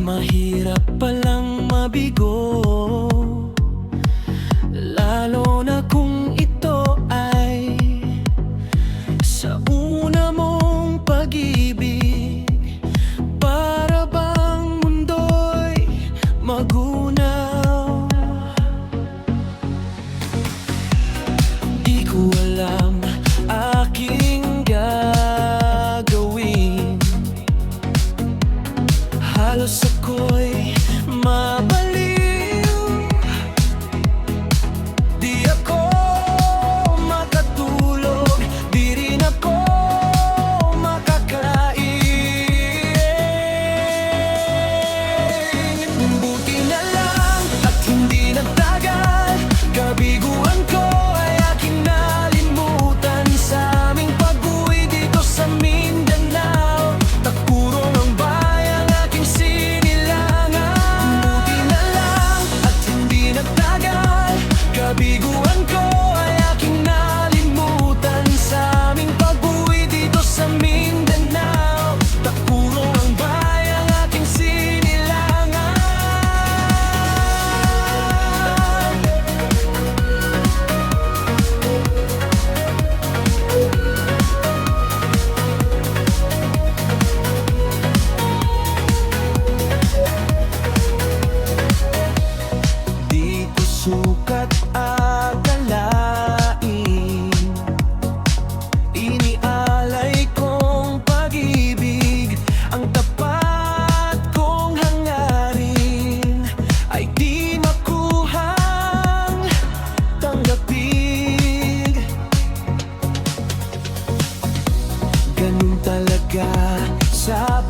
Mahirap palang mabigo, lalo na kung ito ay sa una mong pag-ibig. Para bang mundo'y magunaw. Di ko alam aking gagawin. Halos ako'y mabaliw. Di ako makatulog, di rin ako makakain. Buti na lang at hindi nagtagal, kabiguan ko ay aking nalimutan. Sa aming pag-uwi dito sa Mindanao, Tagkurong ang bayang aking sinilangan. Buti na lang at hindi nagtagal, kabiguan ko ay aking nalimutan. Sa aming pag-uwi dito sa Mindanao, Tagkurong ang bayang aking sinilangan. Di ko sukat akalain, inialay kong pag-ibig. Ang tapat kong hangarin ay di makuhang tanggapin. Ganun talaga sa